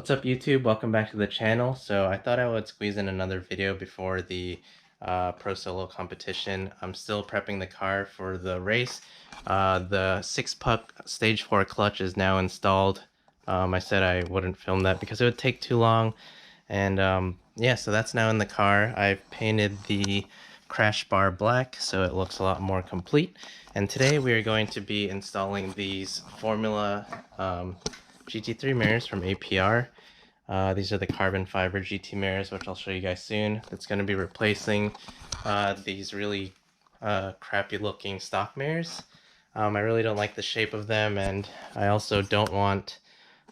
What's up YouTube? Welcome back to the channel. So I thought I would squeeze in another video before the Pro Solo competition. I'm still prepping the car for the race. The 6-puck stage 4 clutch is now installed. I said I wouldn't film that because it would take too long. And yeah, so that's now in the car. I've painted the crash bar black so it looks a lot more complete. And today we are going to be installing these Formula GT3 mirrors from APR. These are the carbon fiber GT mirrors, which I'll show you guys soon. It's going to be replacing these really crappy looking stock mirrors. I really don't like the shape of them, and I also don't want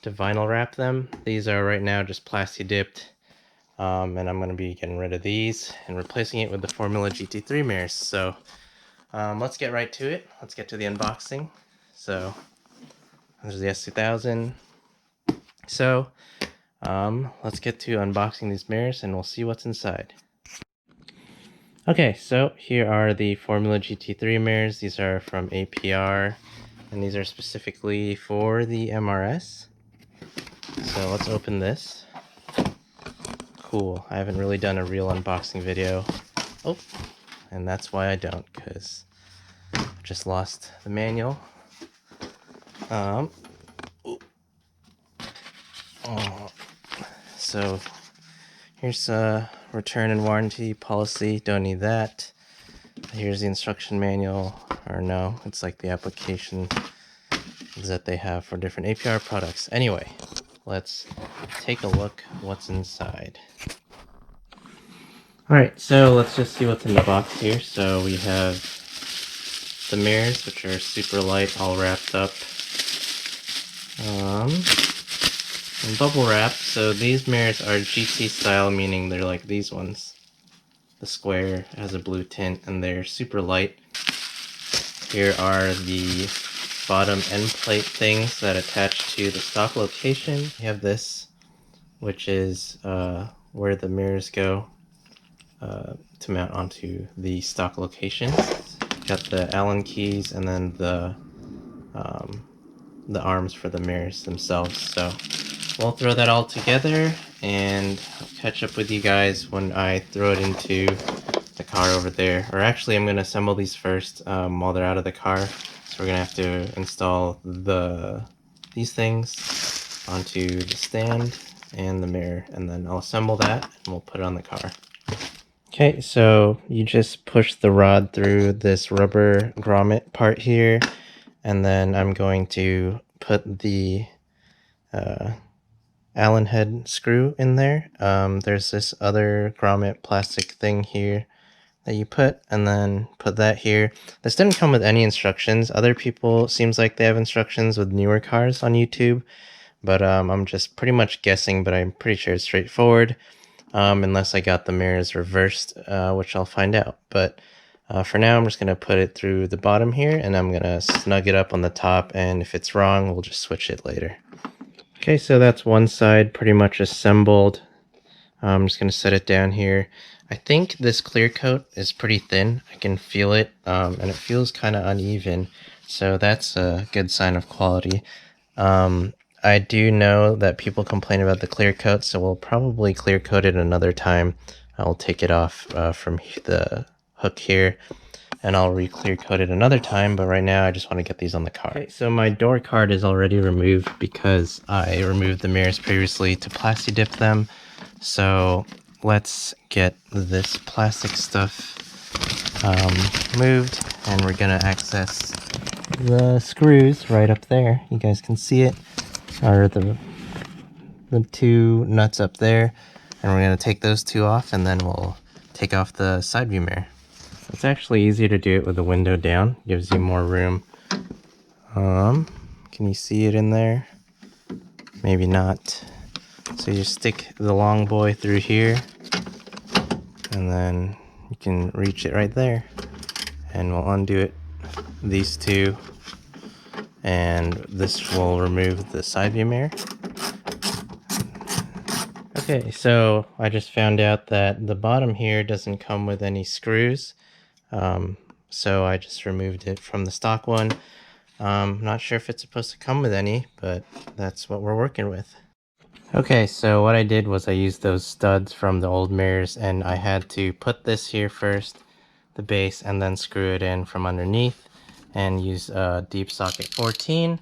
to vinyl wrap them. These are right now just plasti dipped, and I'm going to be getting rid of these and replacing it with the Formula GT3 mirrors. So let's get right to it. Let's get to the unboxing. So there's the S2000. So let's get to unboxing these mirrors and we'll see what's inside. Okay, so here are the Formula GT3 mirrors. These are from APR, and these are specifically for the MRS. So let's open this. Cool, I haven't really done a real unboxing video. Oh, and that's why I don't, because I just lost the manual. So here's a return and warranty policy, don't need that. Here's the instruction manual, or no, it's like the application that they have for different APR products. Anyway, let's take a look what's inside. Alright, so let's just see what's in the box here. So we have the mirrors, which are super light, all wrapped up. And bubble wrap. So these mirrors are GT style, meaning they're like these ones. The square has a blue tint and they're super light. Here are the bottom end plate things that attach to the stock location. You have this, which is where the mirrors go to mount onto the stock location. Got the Allen keys and then the arms for the mirrors themselves. So we'll throw that all together and I'll catch up with you guys when I throw it into the car over there. Or actually, I'm going to assemble these first while they're out of the car. So we're going to have to install these things onto the stand and the mirror, and then I'll assemble that and we'll put it on the car. Okay, so you just push the rod through this rubber grommet part here, and then I'm going to put the Allen head screw in there. There's this other grommet plastic thing here that you put, and then put that here. This didn't come with any instructions. Other people, seems like they have instructions with newer cars on YouTube, but I'm just pretty much guessing, but I'm pretty sure it's straightforward, unless I got the mirrors reversed, which I'll find out. But for now, I'm just going to put it through the bottom here, and I'm going to snug it up on the top, and if it's wrong, we'll just switch it later. Okay, so that's one side pretty much assembled. I'm just going to set it down here. I think this clear coat is pretty thin. I can feel it, and it feels kind of uneven, so that's a good sign of quality. I do know that people complain about the clear coat, so we'll probably clear coat it another time. I'll take it off from the hook here, and I'll re-clear coat it another time, but right now I just want to get these on the car. Okay, so my door card is already removed because I removed the mirrors previously to plasti dip them. So let's get this plastic stuff moved, and we're gonna access the screws right up there. You guys can see it, or the two nuts up there, and we're gonna take those two off, and then we'll take off the side view mirror. It's actually easier to do it with the window down, gives you more room. Can you see it in there? Maybe not. So you just stick the long boy through here, and then you can reach it right there, and we'll undo it, these two, and this will remove the side view mirror. Okay, so I just found out that the bottom here doesn't come with any screws, so I just removed it from the stock one. Not sure if it's supposed to come with any, but that's what we're working with. Okay, so what I did was I used those studs from the old mirrors, and I had to put this here first, the base, and then screw it in from underneath and use deep socket 14.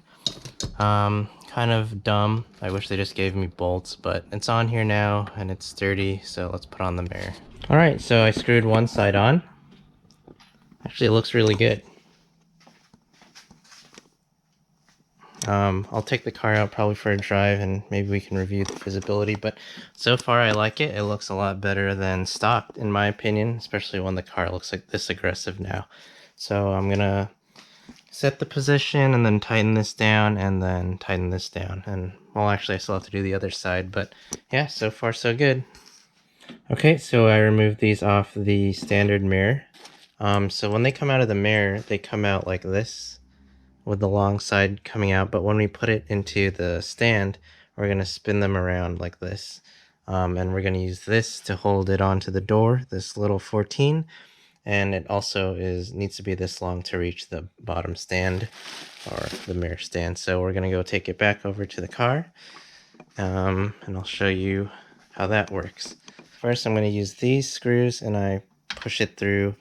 Kind of dumb. I wish they just gave me bolts, but it's on here now and it's sturdy, so let's put on the mirror. Alright, so I screwed one side on. Actually, it looks really good. I'll take the car out probably for a drive and maybe we can review the visibility, but so far I like it. It looks a lot better than stock in my opinion, especially when the car looks like this aggressive now. So I'm gonna set the position and then tighten this down and then tighten this down. And well, actually I still have to do the other side, but yeah, so far so good. Okay, so I removed these off the standard mirror. So when they come out of the mirror, they come out like this, with the long side coming out, but when we put it into the stand, we're going to spin them around like this. And we're going to use this to hold it onto the door, this little 14, and it also needs to be this long to reach the bottom stand or the mirror stand. So we're going to go take it back over to the car, and I'll show you how that works. First I'm going to use these screws and I push it through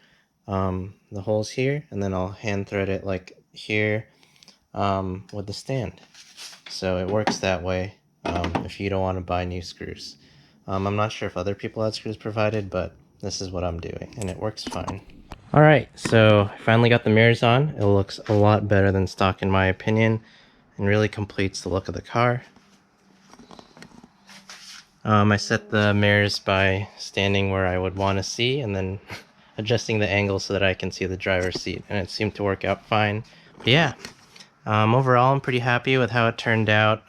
the holes here, and then I'll hand thread it like here with the stand. So it works that way if you don't want to buy new screws. I'm not sure if other people had screws provided, but this is what I'm doing and it works fine. Alright, so I finally got the mirrors on. It looks a lot better than stock in my opinion and really completes the look of the car. I set the mirrors by standing where I would want to see and then adjusting the angle so that I can see the driver's seat, and it seemed to work out fine. But yeah, overall I'm pretty happy with how it turned out.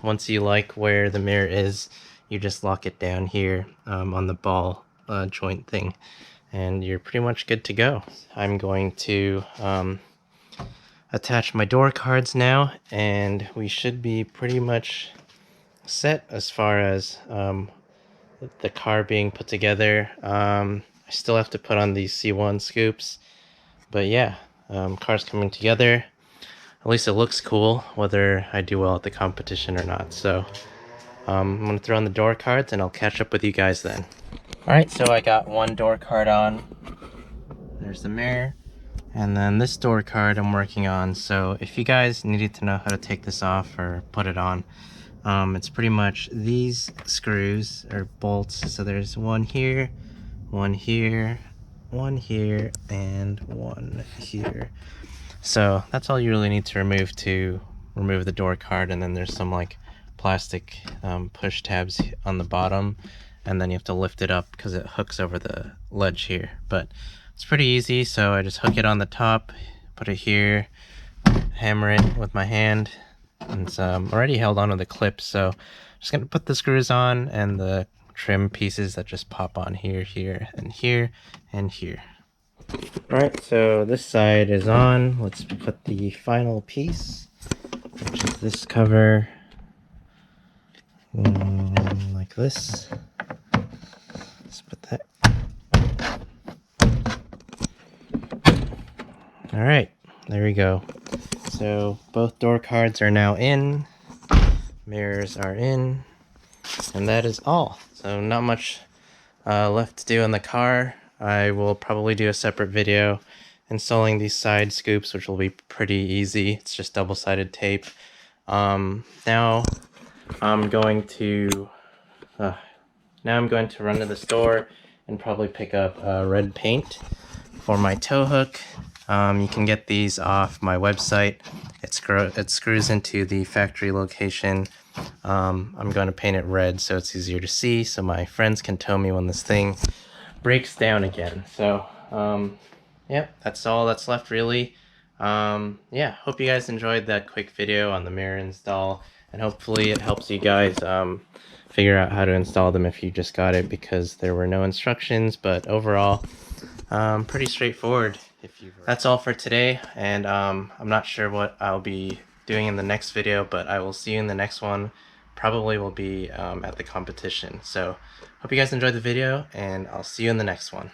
Once you like where the mirror is, you just lock it down here on the ball joint thing and you're pretty much good to go. I'm going to attach my door cards now and we should be pretty much set as far as the car being put together. I still have to put on these C1 scoops, but yeah, car's coming together. At least it looks cool, whether I do well at the competition or not. So I'm gonna throw on the door cards and I'll catch up with you guys then. Alright, so I got one door card on. There's the mirror. And then this door card I'm working on. So if you guys needed to know how to take this off or put it on, it's pretty much these screws or bolts. So there's one here, one here, one here, and one here. So that's all you really need to remove the door card, and then there's some like plastic push tabs on the bottom, and then you have to lift it up because it hooks over the ledge here. But it's pretty easy, so I just hook it on the top, put it here, hammer it with my hand, and it's already held onto the clips, so I'm just gonna put the screws on and the trim pieces that just pop on here, here, and here, and here. Alright, so this side is on. Let's put the final piece, which is this cover, like this. Let's put that. Alright, there we go. So both door cards are now in, mirrors are in, and that is all. So not much left to do in the car. I will probably do a separate video installing these side scoops, which will be pretty easy. It's just double-sided tape. Now I'm going to run to the store and probably pick up red paint for my tow hook. You can get these off my website. It screws into the factory location. I'm going to paint it red so it's easier to see, so my friends can tow me when this thing breaks down again. So yep, that's all that's left really. Yeah, hope you guys enjoyed that quick video on the mirror install, and hopefully it helps you guys figure out how to install them if you just got it, because there were no instructions. But overall, pretty straightforward. That's all for today, and I'm not sure what I'll be doing in the next video, but I will see you in the next one. Probably will be at the competition. So hope you guys enjoyed the video, and I'll see you in the next one.